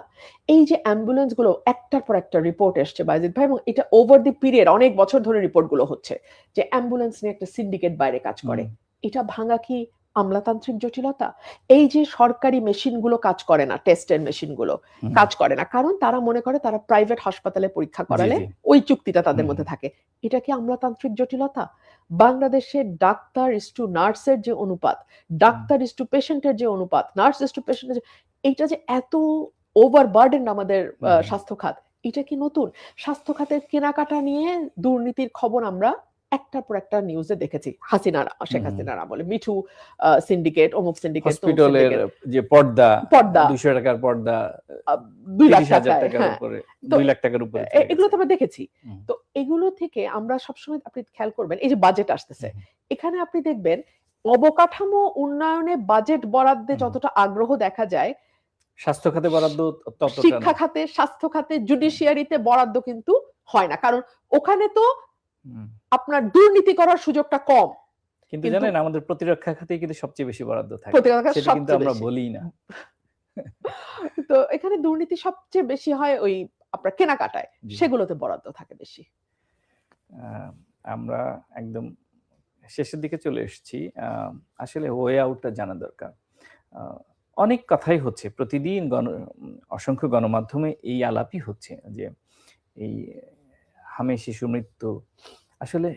এই যে অ্যাম্বুলেন্স গুলো একটার পর একটা রিপোর্ট এসছে বাইজিদ ভাই, এবং এটা ওভার দি পিরিয়ড অনেক বছর ধরে রিপোর্ট গুলো হচ্ছে যে অ্যাম্বুলেন্স নিয়ে একটা সিন্ডিকেট বাইরে কাজ করে, এটা ভাঙা কি আমলাতান্ত্রিক জটিলতা? এই যে সরকারি মেশিন গুলো কাজ করে না, টেস্টের মেশিন গুলো কাজ করে না, কারণ তারা মনে করে তারা প্রাইভেট হাসপাতালে পরীক্ষা করালে ওই চুক্তিটা তাদের মধ্যে থাকে, এটা কি আমলাতান্ত্রিক জটিলতা? বাংলাদেশের ডাক্তার ইস টু নার্সের যে অনুপাত, ডাক্তার ইস টু পেশেন্টের যে অনুপাত, নার্স ইস টু পেশেন্টের, এইটা যে এত ওভারবার্ডেন আমাদের স্বাস্থ্য খাত, এটা কি নতুন? স্বাস্থ্য খাতের কেনাকাটা নিয়ে দুর্নীতির খবর আমরা একটার পর একটা নিউজে দেখেছি। শেখ হাসিনার আমলে মিঠু সিন্ডিকেট, অমুক সিন্ডিকেট, হসপিটালের যে পর্দা 200 টাকার পর্দা 2 লাখ টাকার উপরে, 2 লাখ টাকার উপরে, এগুলো তো আমরা দেখেছি। তো এগুলো থেকে আমরা সবসময়, আপনি খেয়াল করবেন, এই যে বাজেট আসতেছে, এখানে আপনি দেখবেন অবকাঠামো উন্নয়নে বাজেট বরাদ্দে যতটা আগ্রহ দেখা যায়, স্বাস্থ্য খাতে বরাদ্দ ততটা, শিক্ষা খাতে, স্বাস্থ্য খাতে, জুডিশিয়ারিতে বরাদ্দ কিন্তু হয় না, কারণ ওখানে তো আপনার দুর্নীতি করার সুযোগটা কম। কিন্তু জানেন আমাদের প্রতিরক্ষা খাতে কিন্তু সবচেয়ে বেশি বরাদ্দ থাকে, সেটা কিন্তু আমরা বলি না। তো এখানে দুর্নীতি সবচেয়ে বেশি হয় ওই আপনার কেনাকাটায়, সেগুলোতে বরাদ্দ থাকে বেশি। আমরা একদম শেষের দিকে চলে এসেছি। আসলে ওয়ে আউটটা জানা দরকার। অনেক কথাই হচ্ছে, প্রতিদিন অসংখ্য গণমাধ্যমে এই আলাপই হচ্ছে যে এই হামে শিশু মৃত্যু, আসলে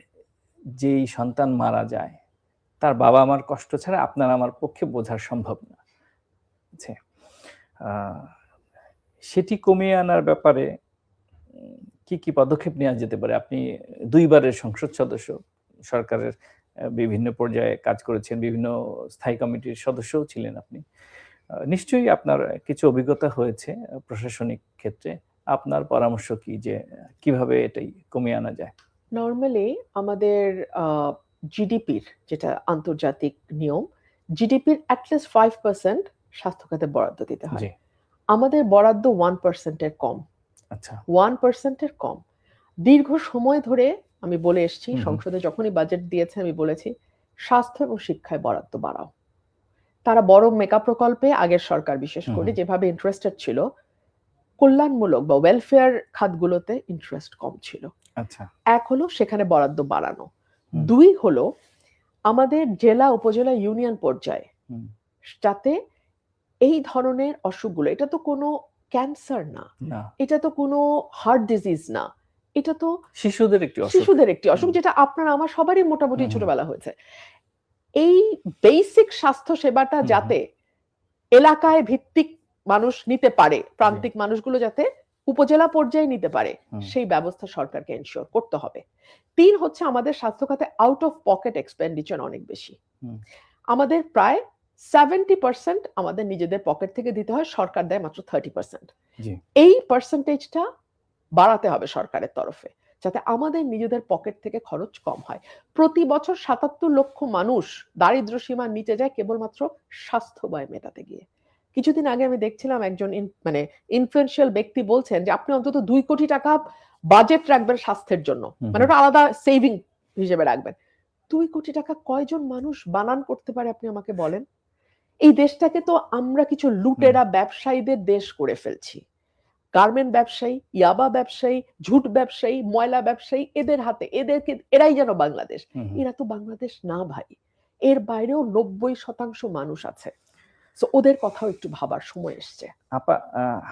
যেই সন্তান মারা যায় তার বাবা মার কষ্ট ছাড়া আপনার আমার পক্ষে বোঝা সম্ভব না। সেটি কমিয়ে আনার ব্যাপারে কি কি পদক্ষেপ নেওয়া যেতে পারে? আপনি 2 বারের সংসদ সদস্য, সরকারের বিভিন্ন পর্যায়ে কাজ করেছেন, বিভিন্ন স্থায়ী কমিটির সদস্যও ছিলেন আপনি, নিশ্চয়ই আপনার কিছু অভিজ্ঞতা হয়েছে প্রশাসনিক ক্ষেত্রে। আপনার পরামর্শ কি যে কিভাবে এটাই কমিয়ে আনা যায়? নরমালি আমাদের জিডিপির যেটা আন্তর্জাতিক নিয়ম, জিডিপির অ্যাটলিস্ট 5% স্বাস্থ্য খাতে বরাদ্দ দিতে হয়। আমাদের বরাদ্দ 1% এর কম। আচ্ছা, 1% এর কম। দীর্ঘ সময় ধরে আমি বলে এসেছি, সংসদে যখনই বাজেট দিয়েছে আমি বলেছি স্বাস্থ্য এবং শিক্ষায় বরাদ্দ বাড়াও। তারা বড় মেগা প্রকল্পে আগের সরকার বিশেষ করে যেভাবে ইন্টারেস্টেড ছিল, কল্যাণমূলক বা ওয়েলফেয়ার খাতগুলোতে ইন্টারেস্ট কম ছিল। আচ্ছা, এক হলো সেখানে বরাদ্দ বাড়ানো, 2 হলো আমাদের জেলা উপজেলা ইউনিয়ন পর্যায়ে যাতে এই ধরনের অসুখগুলো, এটা তো কোনো ক্যান্সার না, এটা তো কোনো হার্ট ডিজিজ না, এটা তো শিশুদের একটি অসুখ যেটা আপনার আমার সবারই মোটামুটি ছোটবেলা হয়েছে। এই বেসিক স্বাস্থ্য সেবাটা যাতে এলাকায় ভিত্তিক মানুষ নিতে পারে, প্রান্তিক মানুষগুলো যাতে উপজেলা পর্যায়ে নিতে পারে, সেই ব্যবস্থা সরকারকে এনশিওর করতে হবে। 3 হচ্ছে আমাদের স্বাস্থ্য খাতে আউট অফ পকেট এক্সপেন্ডিচার অনেক বেশি। আমাদের প্রায় 70% আমাদের নিজেদের পকেট থেকে দিতে হয়, সরকার দেয় মাত্র 30%। এই পার্সেন্টেজটা বাড়াতে হবে সরকারের তরফে, যাতে আমাদের নিজেদের পকেট থেকে খরচ কম হয়। প্রতি বছর 77 লক্ষ মানুষ দারিদ্র সীমার নিচে যায় কেবলমাত্র স্বাস্থ্য ব্যয় মেটাতে গিয়ে। কিছুদিন আগে আমি দেখছিলাম একজন ইনফ্লুয়েন্সিয়াল ব্যক্তি বলছেন যে আপনি অন্তত 2 কোটি টাকা বাজেট রাখবেন স্বাস্থ্যের জন্য, মানে ওটা আলাদা সেভিং হিসেবে রাখবেন। 2 কোটি টাকা কয়জন মানুষ বানান করতে পারে আপনি আমাকে বলেন? এই দেশটাকে তো আমরা কিছু লুটেরা ব্যবসায়ীদের দেশ করে ফেলছি। গার্মেন্ট ব্যবসায়ী, ইয়াবা ব্যবসায়ী, ঝুট ব্যবসায়ী, ময়লা ব্যবসায়ী, এদের হাতে, এরাই যেন বাংলাদেশ। এরা তো বাংলাদেশ না ভাই। এর বাইরেও 90% মানুষ আছে। সো ওদের কথাও একটু ভাবার সময় এসছে। আপা,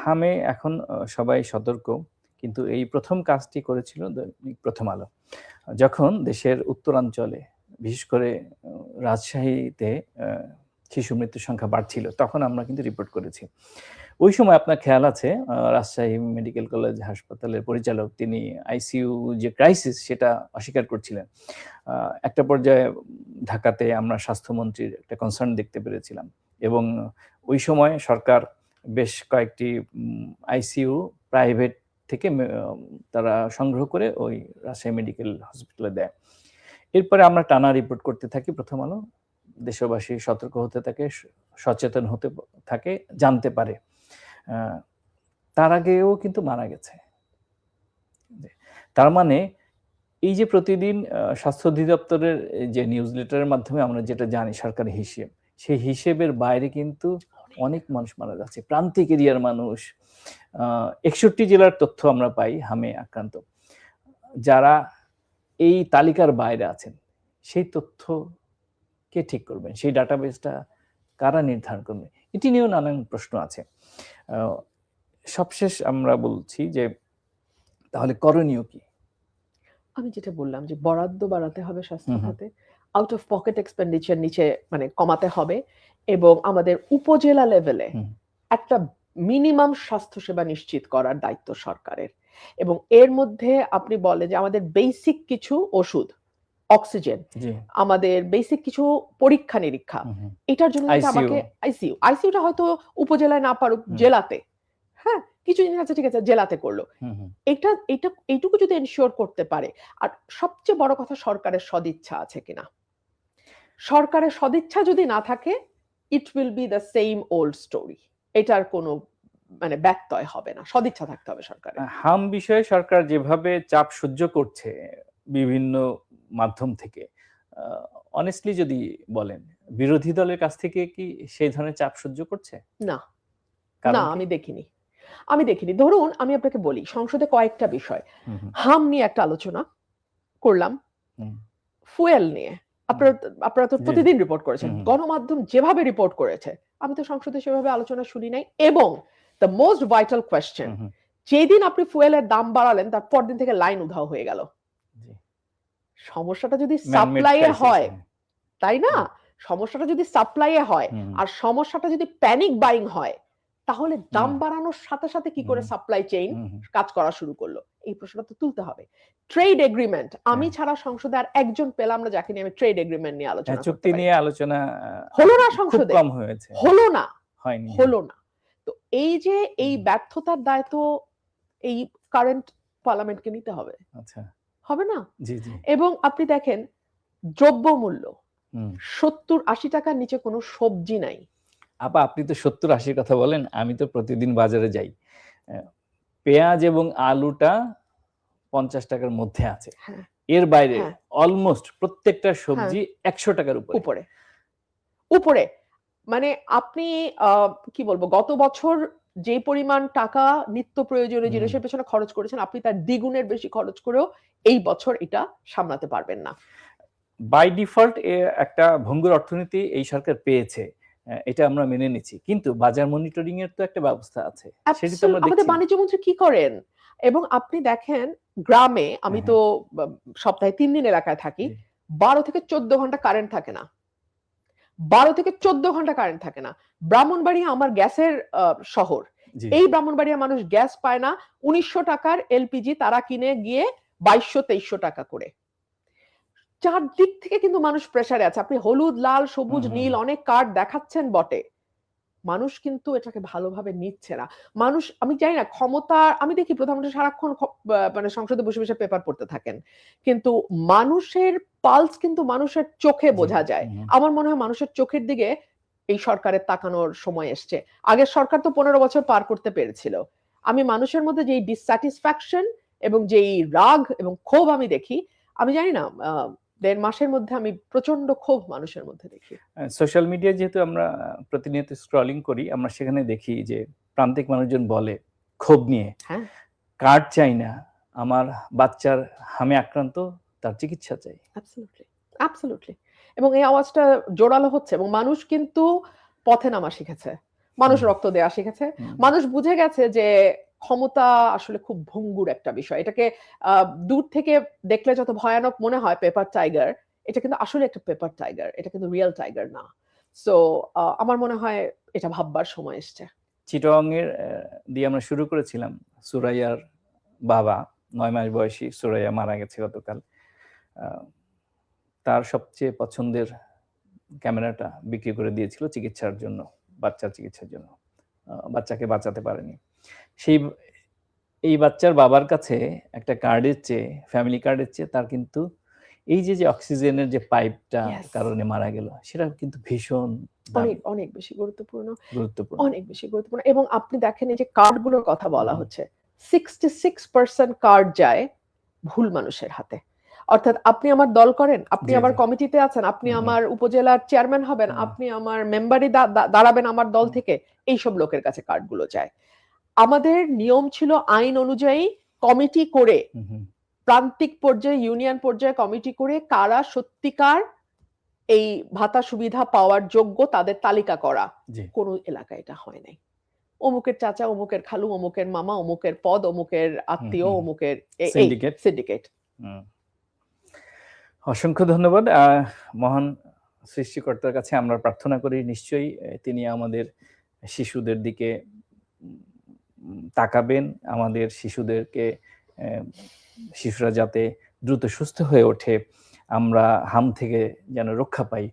হামে এখন সবাই সতর্ক, কিন্তু এই প্রথম কাজটি করেছিল দৈনিক প্রথম আলো। যখন দেশের উত্তরাঞ্চলে বিশেষ করে রাজশাহীতে শিশু মৃত্যুর সংখ্যা বাড়ছিল, তখন আমরা কিন্তু রিপোর্ট করেছি। ওই সময় আপনার খেয়াল আছে, রাজশাহী মেডিকেল কলেজ হাসপাতালের পরিচালক তিনি আইসিইউ যে ক্রাইসিস সেটা অস্বীকার করছিলেন। একটা পর্যায়ে ঢাকাতে আমরা স্বাস্থ্যমন্ত্রীর একটা কনসার্ন দেখতে পেরেছিলাম, এবং ওই সময় সরকার বেশ কয়েকটি আইসিইউ প্রাইভেট থেকে তারা সংগ্রহ করে ওই রাজশাহী মেডিকেল হসপিটালে দেয়। এরপরে আমরা টানা রিপোর্ট করতে থাকি প্রথম আলো, দেশবাসী সতর্ক হতে থাকে, সচেতন হতে থাকে, জানতে পারে। তার আগেও কিন্তু মারা গেছে। তার মানে এই যে প্রতিদিন স্বাস্থ্য অধিদপ্তরের যে নিউজ লেটারের মাধ্যমে আমরা যেটা জানি সরকারি হিসেব, সেই হিসেবের বাইরে কিন্তু অনেক মানুষ মারা যাচ্ছে, প্রান্তিক এরিয়ার মানুষ। 61 জেলার তথ্য আমরা পাই হামে আক্রান্ত। যারা এই তালিকার বাইরে আছেন, সেই তথ্য কে ঠিক করবেন? সেই ডাটাবেসটা কারা নির্ধারণ করবে? এটি নিয়েও নানান প্রশ্ন আছে। সবশেষ আমরা বলছি যে তাহলে করণীয় কি? আমি যেটা বললাম যে বরাদ্দ বাড়াতে হবে স্বাস্থ্য খাতে, আউট অফ পকেট এক্সপেন্ডিচার নিচে মানে কমাতে হবে, এবং আমাদের উপজেলা লেভেলে একটা মিনিমাম স্বাস্থ্যসেবা নিশ্চিত করার দায়িত্ব সরকারের। এবং এর মধ্যে আপনি বলেন যে আমাদের বেসিক কিছু ওষুধ, অক্সিজেন, আমাদের বেসিক কিছু পরীক্ষা নিরীক্ষা, এটার জন্য আমাকে আইসিইউটা হয়তো উপজেলায় না পারুক, জেলাতে, হ্যাঁ কিছু জিনিস আছে, ঠিক আছে জেলাতে করলো, এইটুকু যদি এনশিওর করতে পারে। আর সবচেয়ে বড় কথা, সরকারের সদিচ্ছা আছে কিনা। সরকারের সদিচ্ছা যদি না থাকে, it will be the same old story. এটার কোনো মানে ব্যত্যয় হবে না, সদিচ্ছা থাকতে হবে সরকারের। হাম বিষয়ে সরকার যেভাবে চাপ সহ্য করছে বিভিন্ন মাধ্যম থেকে, অনেস্টলি যদি বলেন, বিরোধী দলের কাছ থেকে কি সেই ধরনের চাপ সহ্য করছে? না, না আমি দেখিনি। ধরুন আমি আপনাকে বলি, সংসদে কয়েকটা বিষয়, হাম নিয়ে একটা আলোচনা করলাম, ফুয়েল নিয়ে আপনারা তো প্রতিদিন রিপোর্ট করেছেন, গণমাধ্যম যেভাবে রিপোর্ট করেছে, আমি তো সংসদে সেভাবে আলোচনা শুনি নাই। এবং দ্য মোস্ট ভাইটাল কোয়েশ্চেন, যেদিন আপনি ফুয়েলের দাম বাড়ালেন তার পরদিন থেকে লাইন উধাও হয়ে গেল। সমস্যাটা যদি সাপ্লাইয়ে হয়, তাই না, সমস্যাটা যদি সাপ্লাইয়ে হয় আর সমস্যাটা যদি প্যানিক বাইং হয়, তাহলে দাম বাড়ানোর সাথে সাথে কি করে সাপ্লাই চেইন কাজ করা শুরু করলো, এই প্রশ্নটা তো তুলতে হবে। ট্রেড এগ্রিমেন্ট, আমি ছাড়া সংসদে আর একজন পেলাম না যাকে নিয়ে আমি ট্রেড এগ্রিমেন্ট নিয়ে আলোচনা করতে পারি। চুক্তি নিয়ে আলোচনা হলো না সংসদে, কম হয়েছে, হলো না। তো এই যে এই ব্যর্থতার দায় তো এই কারেন্ট পার্লামেন্টকে নিতে হবে। আচ্ছা, হবে না? জি জি। এবং আপনি দেখেন দ্রব্যমূল্য 70-80 টাকার নিচে কোনো সবজি নাই। আপা, আপনি তো 70-80 কথা বলেন, আমি তো প্রতিদিন বাজারে যাই, পেঁয়াজ এবং আলুটা 50 টাকার মধ্যে আছে, এর বাইরে অলমোস্ট প্রত্যেকটা সবজি 100 টাকার উপরে। মানে আপনি কি বলবো, গত বছর যে পরিমাণ টাকা নিত্য প্রয়োজনীয় জিনিসের পেছনে খরচ করেছেন, আপনি তার দ্বিগুণের বেশি খরচ করেও এই বছর এটা সামলাতে পারবেন না। বাই ডিফল্ট একটা ভঙ্গুর অর্থনীতি এই সরকার পেয়েছে, এটা আমরা মেনে নিচ্ছি, কিন্তু বাজার মনিটরিং এর তো একটা ব্যবস্থা আছে, সেটা তো আমরা দেখছি। আমাদের বাণিজ্য মন্ত্রী কি করেন? এবং আপনি দেখেন গ্রামে, আমি তো সপ্তাহে 3 দিন এলাকায় থাকি, 12 থেকে 14 ঘন্টা কারেন্ট থাকে না। 12 থেকে 14 ঘন্টা কারেন্ট থাকে না। ব্রাহ্মণবাড়িয়া আমার গ্যাসের শহর, এই ব্রাহ্মণবাড়িয়া মানুষ গ্যাস পায় না, 1900 টাকার এলপিজি তারা কিনে গিয়ে 2200-2300 টাকা করে। চারদিক থেকে কিন্তু মানুষ প্রেসারে আছে। আপনি হলুদ, লাল, সবুজ, নীল অনেক কার্ড দেখাচ্ছেন বটে, মানুষ কিন্তু এটাকে ভালোভাবে নিচ্ছে না। মানুষ, আমি জানি না ক্ষমতা, আমি দেখি প্রধানমন্ত্রী সারাক্ষণ মানে সংসদে বসে বসে পেপার পড়তে থাকেন, কিন্তু মানুষের পালস কিন্তু মানুষের চোখে বোঝা যায়। আমার মনে হয় মানুষের চোখের দিকে এই সরকারের তাকানোর সময় এসছে। আগের সরকার তো 15 বছর পার করতে পেরেছিল। আমি মানুষের মধ্যে যেই ডিসস্যাটিসফ্যাকশন এবং যেই রাগ এবং ক্ষোভ আমি দেখি, আমি জানি না দেড় মাসের মধ্যে আমি প্রচন্ড ক্ষোভ মানুষের মধ্যে দেখি। সোশ্যাল মিডিয়ায় যেহেতু আমরা প্রতিনিয়ত স্ক্রলিং করি, আমরা সেখানে দেখি যে প্রান্তিক মানুষজন বলে ক্ষোভ নিয়ে, হ্যাঁ, কার্ড চাই না, আমার বাচ্চার হামে আক্রান্ত, তার চিকিৎসা চাই। Absolutely, absolutely. এবং এই আওয়াজটা জোরালো হচ্ছে এবং মানুষ কিন্তু পথে নামা শিখেছে। মানুষ হুম। রক্ত দেয়া শিখেছে। হুম। মানুষ বুঝে গেছে যে ক্ষমতা আসলে খুব ভঙ্গুর একটা বিষয়। এটাকে দূর থেকে দেখলে যত ভয়ানক মনে হয় পেপার টাইগার, এটা কিন্তু আসলে একটা পেপার টাইগার। এটা কিন্তু রিয়াল টাইগার না। সো আমার মনে হয় এটা ভাববার সময় এসছে। চিটং এর দিয়ে আমরা শুরু করেছিলাম। সুরাইয়ার বাবা ৯ মাস বয়সী সুরাইয়া মারা গেছে গতকাল। তার সবচেয়ে পছন্দের ক্যামেরাটা বিক্রি করে দিয়েছিল চিকিৎসার জন্য, বাচ্চার চিকিৎসার জন্য। বাচ্চাকে বাঁচাতে পারেনি। সেই এই বাচ্চার বাবার কাছে একটা কার্ডের চেয়ে, ফ্যামিলি কার্ডের চেয়ে তার কিন্তু এই যে অক্সিজেনের যে পাইপটা ইয়েস। কারণে মারা গেল, সেটা কিন্তু ভীষণ দামি, অনেক, অনেক বেশি গুরুত্বপূর্ণ। গুরুত্বপূর্ণ। অনেক বেশি গুরুত্বপূর্ণ এবং আপনি দেখেন এই যে কার্ডগুলোর কথা বলা হুম। হচ্ছে, 66% কার্ড যায় ভুল মানুষের হাতে। অর্থাৎ আপনি আমার দল করেন, আপনি জি, আমার জি। কমিটিতে আছেন, আপনি হুম, হুম। আমার উপজেলার চেয়ারম্যান হবেন, হুম। আপনি আমার মেম্বারে দাঁড়াবেন আমার দল হুম। থেকে। এইসব লোকের কাছে কার্ডগুলো যায়। আমাদের নিয়ম ছিল আইন অনুযায়ী কমিটি করে, হুম, হুম। প্রান্তিক পর্যায়ে, ইউনিয়ন পর্যায়ে কমিটি করে কারা সত্যিকার এই ভাতা সুবিধা পাওয়ার যোগ্য তাদের তালিকা করা। জি। কোন এলাকায় এটা হয় নাই। অমুকের চাচা, অমুকের খালু, অমুকের মামা, অমুকের পদ, অমুকের হুম, আত্মীয়, হুম। অমুকের এই সিন্ডিকেট। সিন্ডিকেট। হুম। অসংখ্য ধন্যবাদ। মহান সৃষ্টিকর্তার কাছে আমরা প্রার্থনা করি নিশ্চয়ই তিনি আমাদের শিশুদের দিকে তাকাবেন। আমাদের শিশুদেরকে শিশুরা যাতে দ্রুত সুস্থ হয়ে ওঠে, আমরা হাম থেকে যেন রক্ষা পাই,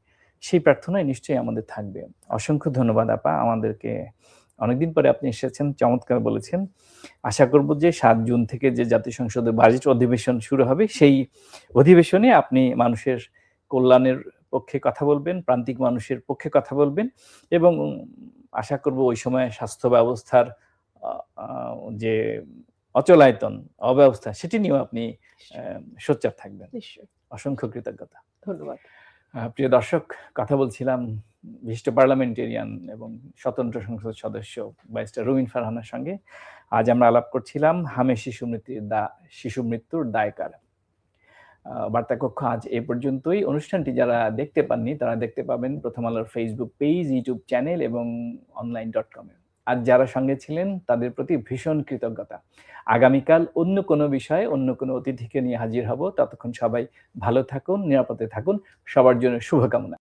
সেই প্রার্থনাই নিশ্চয়ই আমাদের থাকবে। অসংখ্য ধন্যবাদ আপা। আমাদেরকে অনেকদিন পরে আপনি এসেছেন, চমৎকার বলেছেন। আশা করব যে ৭ জুন থেকে যে জাতীয় সংসদের বাজেট অধিবেশন শুরু হবে, সেই অধিবেশনে আপনি মানুষের কল্যাণের পক্ষে কথা বলবেন, প্রান্তিক মানুষের পক্ষে কথা বলবেন এবং আশা করব ওই সময় স্বাস্থ্য ব্যবস্থার আ আ যে অচলায়তন, অব্যবস্থা সেটি নিয়েও আপনি সোচ্চার থাকবেন। নিশ্চয়ই। অসংখ্য কৃতজ্ঞতা। ধন্যবাদ। প্রিয় দর্শক, কথা বলছিলাম বিশিষ্ট পার্লামেন্টেরিয়ান এবং স্বতন্ত্র সংসদ সদস্য ব্যারিস্টার রুমিন ফারহানার সঙ্গে। আজ আমরা আলাপ করছিলাম হামে শিশু মৃত্যুর দায় কার। বার্তাকক্ষ আজ এ পর্যন্তই। অনুষ্ঠানটি যারা দেখতে পাননি তারা দেখতে পাবেন প্রথম আলোর ফেসবুক পেজ, ইউটিউব চ্যানেল এবং online.com এ। আজ যারা সঙ্গে ছিলেন তাদের প্রতি ভীষণ কৃতজ্ঞতা। আগামীকাল অন্য কোনো বিষয়ে অন্য কোনো অতিথিকে নিয়ে হাজির হব। ততক্ষণ সবাই ভালো থাকুন, নিরাপদে থাকুন। সবার জন্য শুভকামনা।